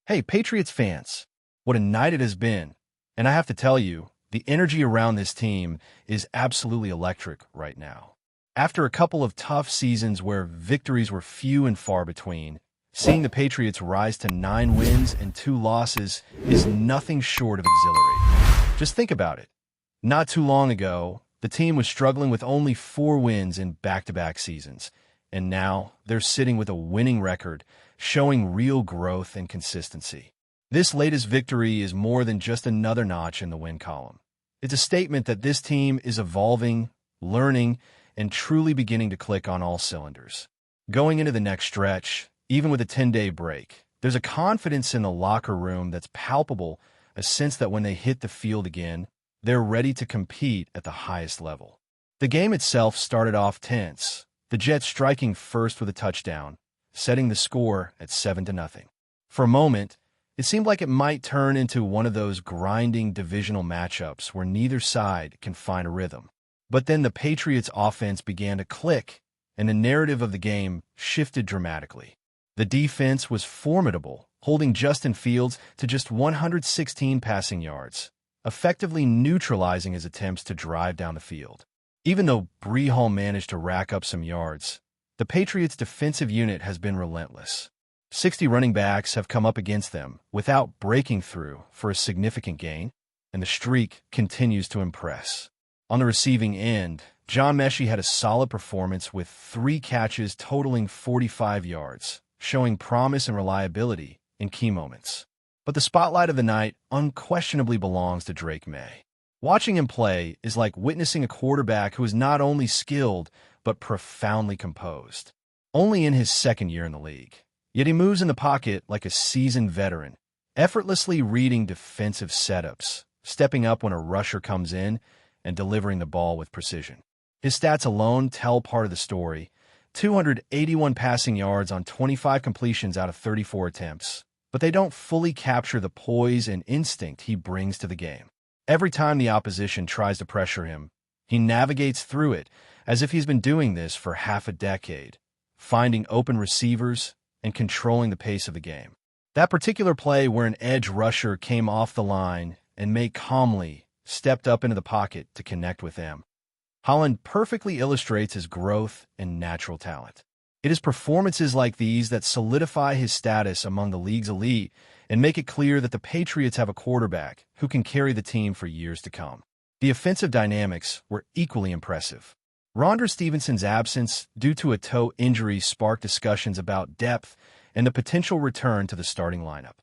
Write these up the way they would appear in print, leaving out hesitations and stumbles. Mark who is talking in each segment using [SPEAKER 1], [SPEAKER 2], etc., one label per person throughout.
[SPEAKER 1] Hey, Patriots fans, what a night it has been. And I have to tell you, the energy around this team is absolutely electric right now. After a couple of tough seasons where victories were few and far between, seeing the Patriots rise to 9 wins and 2 losses is nothing short of exhilarating. Just think about it. Not too long ago, the team was struggling with only 4 wins in back-to-back seasons, and now they're sitting with a winning record, showing real growth and consistency. This latest victory is more than just another notch in the win column. It's a statement that this team is evolving, learning, and truly beginning to click on all cylinders. Going into the next stretch, even with a 10-day break, there's a confidence in the locker room that's palpable, a sense that when they hit the field again, they're ready to compete at the highest level. The game itself started off tense, the Jets striking first with a touchdown, setting the score at 7-0. For a moment, it seemed like it might turn into one of those grinding divisional matchups where neither side can find a rhythm. But then the Patriots' offense began to click, and the narrative of the game shifted dramatically. The defense was formidable, holding Justin Fields to just 116 passing yards, effectively neutralizing his attempts to drive down the field. Even though Breece Hall managed to rack up some yards, the Patriots' defensive unit has been relentless. 60 running backs have come up against them without breaking through for a significant gain, and the streak continues to impress. On the receiving end, John Mayy had a solid performance with 3 catches totaling 45 yards, showing promise and reliability in key moments. But the spotlight of the night unquestionably belongs to Drake Maye. Watching him play is like witnessing a quarterback who is not only skilled, but profoundly composed. Only in his second year in the league. Yet he moves in the pocket like a seasoned veteran, effortlessly reading defensive setups, stepping up when a rusher comes in, and delivering the ball with precision. His stats alone tell part of the story: 281 passing yards on 25 completions out of 34 attempts. But they don't fully capture the poise and instinct he brings to the game. Every time the opposition tries to pressure him, he navigates through it as if he's been doing this for half a decade, finding open receivers and controlling the pace of the game. That particular play where an edge rusher came off the line and Mayy calmly stepped up into the pocket to connect with them. Holland perfectly illustrates his growth and natural talent. It is performances like these that solidify his status among the league's elite and make it clear that the Patriots have a quarterback who can carry the team for years to come. The offensive dynamics were equally impressive. Rondre Stevenson's absence due to a toe injury sparked discussions about depth and the potential return to the starting lineup.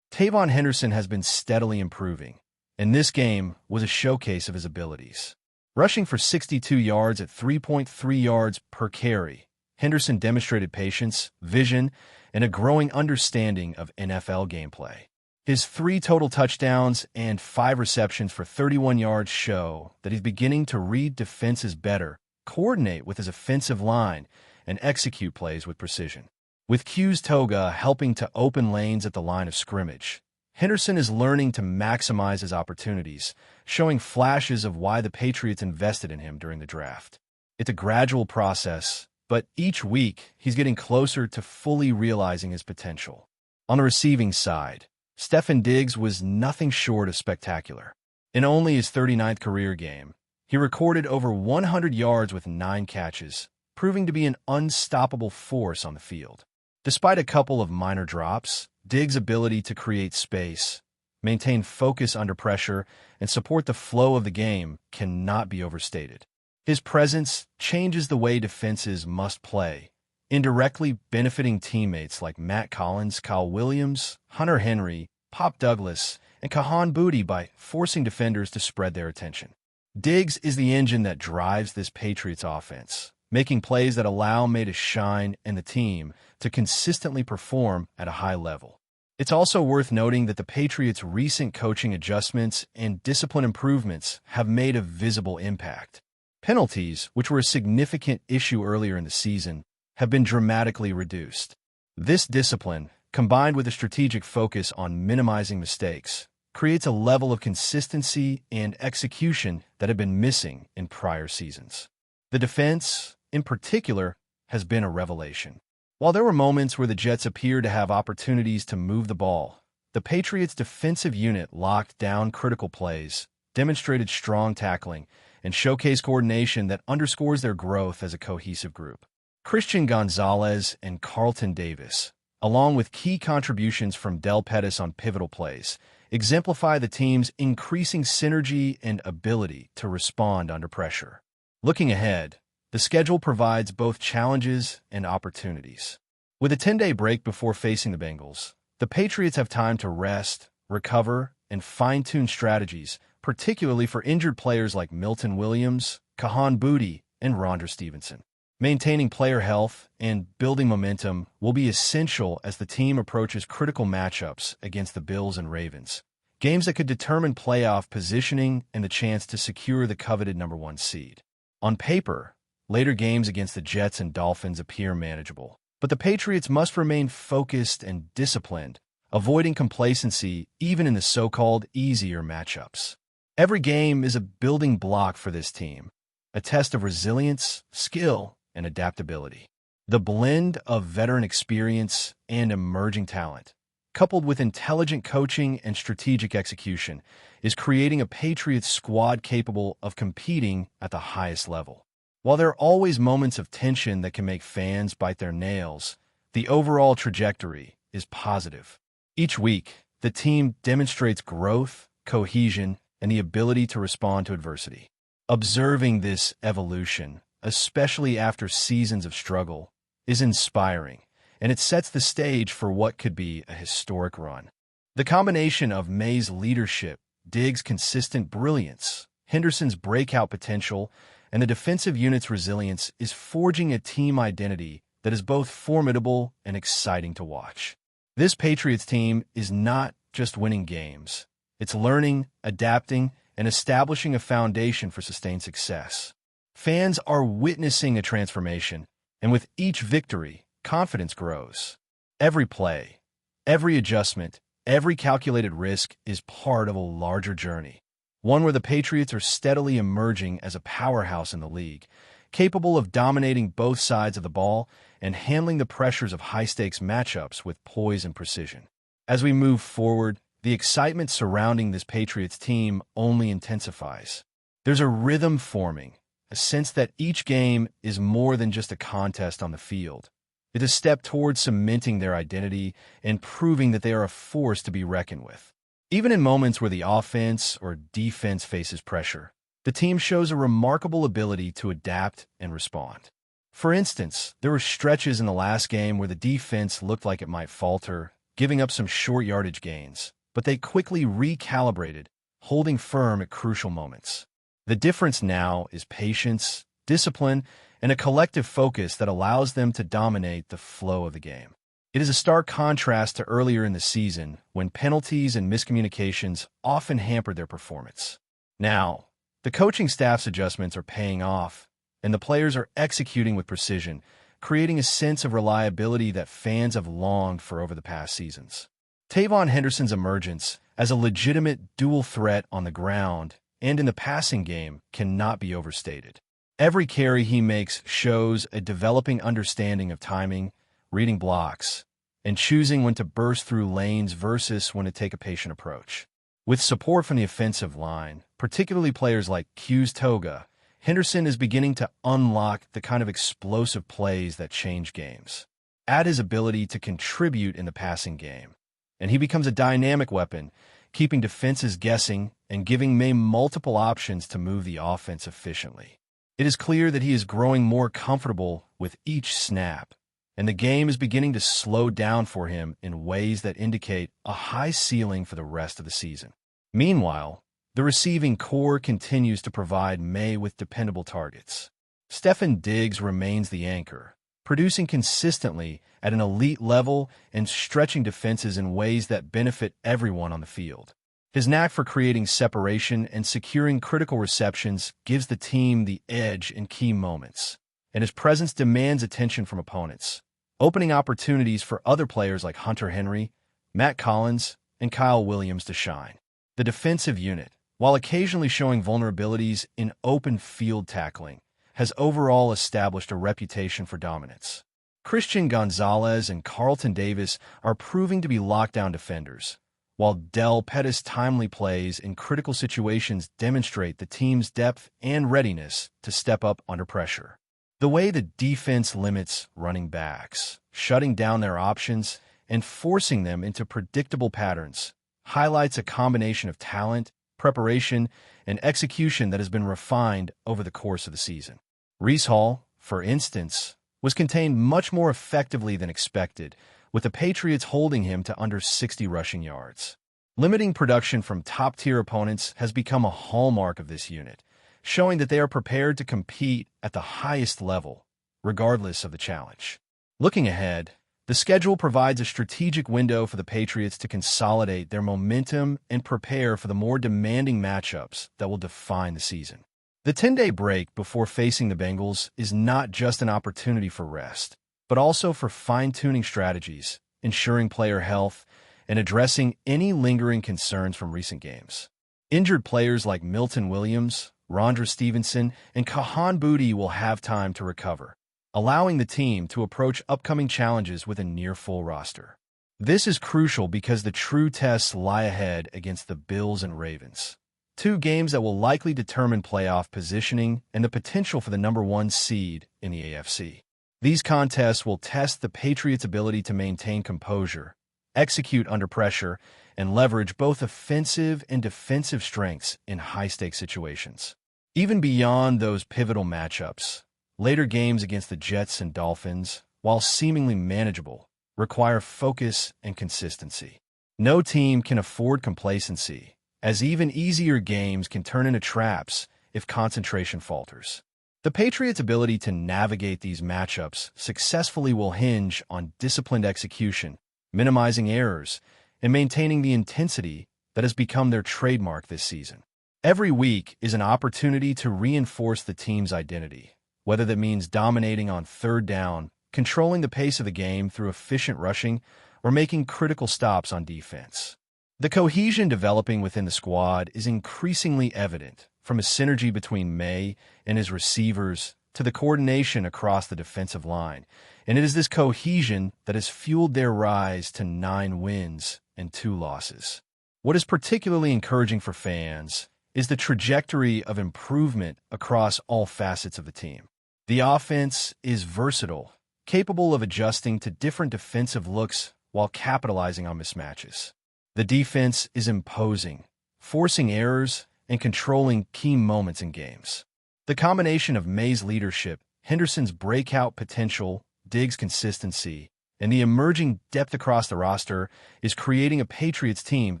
[SPEAKER 1] Tavon Henderson has been steadily improving, and this game was a showcase of his abilities. Rushing for 62 yards at 3.3 yards per carry, Henderson demonstrated patience, vision, and a growing understanding of NFL gameplay. His 3 total touchdowns and 5 receptions for 31 yards show that he's beginning to read defenses better, coordinate with his offensive line, and execute plays with precision. With Q's Toga helping to open lanes at the line of scrimmage, Henderson is learning to maximize his opportunities, showing flashes of why the Patriots invested in him during the draft. It's a gradual process, but each week he's getting closer to fully realizing his potential. On the receiving side, Stefon Diggs was nothing short of spectacular. In only his 39th career game, he recorded over 100 yards with 9 catches, proving to be an unstoppable force on the field. Despite a couple of minor drops, Diggs' ability to create space, maintain focus under pressure, and support the flow of the game cannot be overstated. His presence changes the way defenses must play, indirectly benefiting teammates like Matt Collins, Kyle Williams, Hunter Henry, Pop Douglas, and Kahan Booty by forcing defenders to spread their attention. Diggs is the engine that drives this Patriots offense, making plays that allow Mayy to shine and the team to consistently perform at a high level. It's also worth noting that the Patriots' recent coaching adjustments and discipline improvements have made a visible impact. Penalties, which were a significant issue earlier in the season, have been dramatically reduced. This discipline, combined with a strategic focus on minimizing mistakes, creates a level of consistency and execution that had been missing in prior seasons. The defense, in particular, has been a revelation. While there were moments where the Jets appeared to have opportunities to move the ball, the Patriots' defensive unit locked down critical plays, demonstrated strong tackling, and showcased coordination that underscores their growth as a cohesive group. Christian Gonzalez and Carlton Davis, along with key contributions from Del Pettis on pivotal plays, exemplify the team's increasing synergy and ability to respond under pressure. Looking ahead, the schedule provides both challenges and opportunities. With a 10-day break before facing the Bengals, the Patriots have time to rest, recover, and fine-tune strategies, particularly for injured players like Milton Williams, Kahan Booty, and Rondre Stevenson. Maintaining player health and building momentum will be essential as the team approaches critical matchups against the Bills and Ravens, games that could determine playoff positioning and the chance to secure the coveted #1 seed. On paper, later games against the Jets and Dolphins appear manageable, but the Patriots must remain focused and disciplined, avoiding complacency even in the so-called easier matchups. Every game is a building block for this team, a test of resilience, skill, and adaptability. The blend of veteran experience and emerging talent, coupled with intelligent coaching and strategic execution, is creating a Patriots squad capable of competing at the highest level. While there are always moments of tension that can make fans bite their nails, the overall trajectory is positive. Each week, the team demonstrates growth, cohesion, and the ability to respond to adversity. Observing this evolution, especially after seasons of struggle, is inspiring, and it sets the stage for what could be a historic run. The combination of Mayy's leadership, Diggs' consistent brilliance, Henderson's breakout potential, and the defensive unit's resilience is forging a team identity that is both formidable and exciting to watch. This Patriots team is not just winning games. It's learning, adapting, and establishing a foundation for sustained success. Fans are witnessing a transformation, and with each victory, confidence grows. Every play, every adjustment, every calculated risk is part of a larger journey, one where the Patriots are steadily emerging as a powerhouse in the league, capable of dominating both sides of the ball and handling the pressures of high-stakes matchups with poise and precision. As we move forward, the excitement surrounding this Patriots team only intensifies. There's a rhythm forming, a sense that each game is more than just a contest on the field. It's a step towards cementing their identity and proving that they are a force to be reckoned with. Even in moments where the offense or defense faces pressure, the team shows a remarkable ability to adapt and respond. For instance, there were stretches in the last game where the defense looked like it might falter, giving up some short yardage gains, but they quickly recalibrated, holding firm at crucial moments. The difference now is patience, discipline, and a collective focus that allows them to dominate the flow of the game. It is a stark contrast to earlier in the season when penalties and miscommunications often hampered their performance. Now, the coaching staff's adjustments are paying off, and the players are executing with precision, creating a sense of reliability that fans have longed for over the past seasons. Tavon Henderson's emergence as a legitimate dual threat on the ground and in the passing game cannot be overstated. Every carry he makes shows a developing understanding of timing, reading blocks, and choosing when to burst through lanes versus when to take a patient approach. With support from the offensive line, particularly players like Q's Toga, Henderson is beginning to unlock the kind of explosive plays that change games. Add his ability to contribute in the passing game, and he becomes a dynamic weapon, keeping defenses guessing and giving Mayy multiple options to move the offense efficiently. It is clear that he is growing more comfortable with each snap, and the game is beginning to slow down for him in ways that indicate a high ceiling for the rest of the season. Meanwhile, the receiving core continues to provide Mayy with dependable targets. Stefon Diggs remains the anchor, producing consistently at an elite level and stretching defenses in ways that benefit everyone on the field. His knack for creating separation and securing critical receptions gives the team the edge in key moments, and his presence demands attention from opponents, opening opportunities for other players like Hunter Henry, Matt Collins, and Kyle Williams to shine. The defensive unit, while occasionally showing vulnerabilities in open field tackling, has overall established a reputation for dominance. Christian Gonzalez and Carlton Davis are proving to be lockdown defenders, while Del Pettis' timely plays in critical situations demonstrate the team's depth and readiness to step up under pressure. The way the defense limits running backs, shutting down their options, and forcing them into predictable patterns highlights a combination of talent, preparation, and execution that has been refined over the course of the season. Breece Hall, for instance, was contained much more effectively than expected, with the Patriots holding him to under 60 rushing yards. Limiting production from top-tier opponents has become a hallmark of this unit, showing that they are prepared to compete at the highest level, regardless of the challenge. Looking ahead, the schedule provides a strategic window for the Patriots to consolidate their momentum and prepare for the more demanding matchups that will define the season. The 10-day break before facing the Bengals is not just an opportunity for rest, but also for fine-tuning strategies, ensuring player health, and addressing any lingering concerns from recent games. Injured players like Milton Williams, Rondre Stevenson, and Kahan Booty will have time to recover, allowing the team to approach upcoming challenges with a near-full roster. This is crucial because the true tests lie ahead against the Bills and Ravens, two games that will likely determine playoff positioning and the potential for the number 1 seed in the AFC. These contests will test the Patriots' ability to maintain composure, execute under pressure, and leverage both offensive and defensive strengths in high-stakes situations. Even beyond those pivotal matchups, later games against the Jets and Dolphins, while seemingly manageable, require focus and consistency. No team can afford complacency, as even easier games can turn into traps if concentration falters. The Patriots' ability to navigate these matchups successfully will hinge on disciplined execution, minimizing errors, and maintaining the intensity that has become their trademark this season. Every week is an opportunity to reinforce the team's identity, whether that means dominating on third down, controlling the pace of the game through efficient rushing, or making critical stops on defense. The cohesion developing within the squad is increasingly evident, from a synergy between Mayy and his receivers to the coordination across the defensive line, and it is this cohesion that has fueled their rise to 9 wins and 2 losses. What is particularly encouraging for fans is the trajectory of improvement across all facets of the team. The offense is versatile, capable of adjusting to different defensive looks while capitalizing on mismatches. The defense is imposing, forcing errors, and controlling key moments in games. The combination of Mayy's leadership, Henderson's breakout potential, Diggs' consistency, and the emerging depth across the roster is creating a Patriots team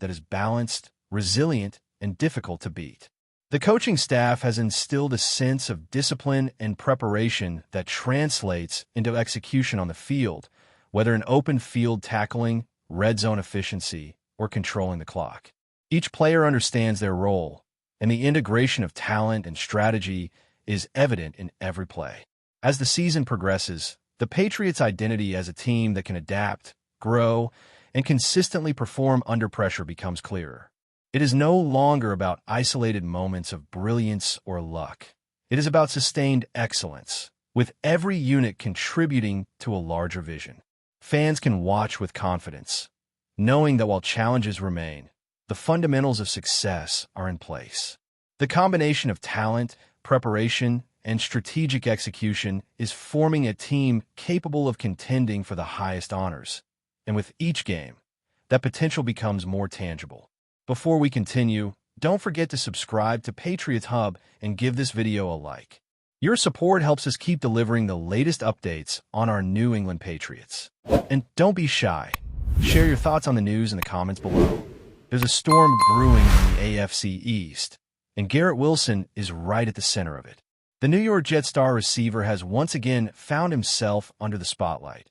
[SPEAKER 1] that is balanced, resilient, and difficult to beat. The coaching staff has instilled a sense of discipline and preparation that translates into execution on the field, whether in open field tackling, red zone efficiency, or controlling the clock. Each player understands their role, and the integration of talent and strategy is evident in every play. As the season progresses, the Patriots' identity as a team that can adapt, grow, and consistently perform under pressure becomes clearer. It is no longer about isolated moments of brilliance or luck. It is about sustained excellence, with every unit contributing to a larger vision. Fans can watch with confidence, knowing that while challenges remain, the fundamentals of success are in place. The combination of talent, preparation, and strategic execution is forming a team capable of contending for the highest honors. And with each game, that potential becomes more tangible. Before we continue, don't forget to subscribe to Patriots Hub and give this video a like. Your support helps us keep delivering the latest updates on our New England Patriots. And don't be shy. Share your thoughts on the news in the comments below. There's a storm brewing in the AFC East, and Garrett Wilson is right at the center of it. The New York Jets star receiver has once again found himself under the spotlight,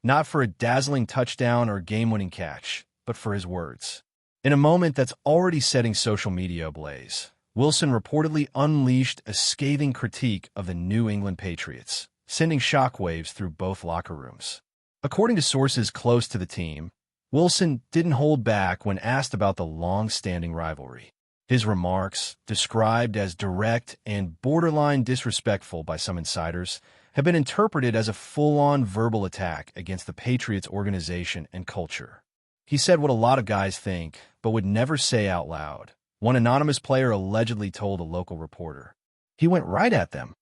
[SPEAKER 1] not for a dazzling touchdown or game-winning catch, but for his words. In a moment that's already setting social media ablaze, Wilson reportedly unleashed a scathing critique of the New England Patriots, sending shockwaves through both locker rooms. According to sources close to the team, Wilson didn't hold back when asked about the long-standing rivalry. His remarks, described as direct and borderline disrespectful by some insiders, have been interpreted as a full-on verbal attack against the Patriots organization and culture. He said what a lot of guys think, but would never say out loud. One anonymous player allegedly told a local reporter. He went right at them.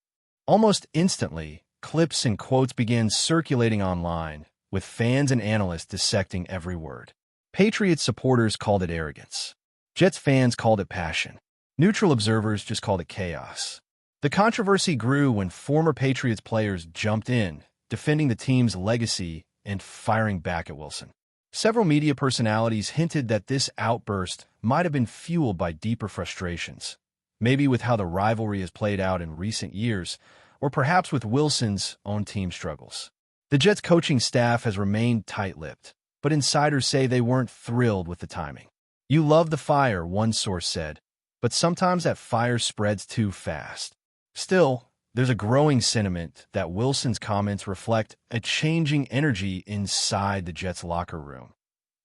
[SPEAKER 1] Almost instantly, clips and quotes began circulating online, with fans and analysts dissecting every word. Patriots supporters called it arrogance. Jets fans called it passion. Neutral observers just called it chaos. The controversy grew when former Patriots players jumped in, defending the team's legacy and firing back at Wilson. Several media personalities hinted that this outburst might have been fueled by deeper frustrations, maybe with how the rivalry has played out in recent years, or perhaps with Wilson's own team struggles. The Jets coaching staff has remained tight-lipped, but insiders say they weren't thrilled with the timing. "You love the fire," one source said, "but sometimes that fire spreads too fast." Still, there's a growing sentiment that Wilson's comments reflect a changing energy inside the Jets' locker room,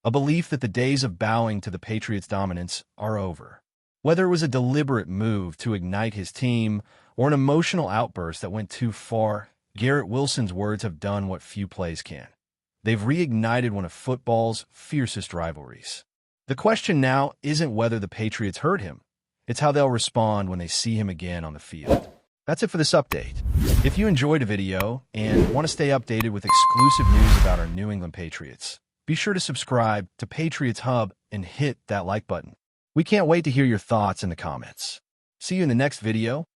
[SPEAKER 1] a belief that the days of bowing to the Patriots' dominance are over. Whether it was a deliberate move to ignite his team or an emotional outburst that went too far, Garrett Wilson's words have done what few plays can. They've reignited one of football's fiercest rivalries. The question now isn't whether the Patriots hurt him. It's how they'll respond when they see him again on the field. That's it for this update. If you enjoyed the video and want to stay updated with exclusive news about our New England Patriots, be sure to subscribe to Patriots Hub and hit that like button. We can't wait to hear your thoughts in the comments. See you in the next video.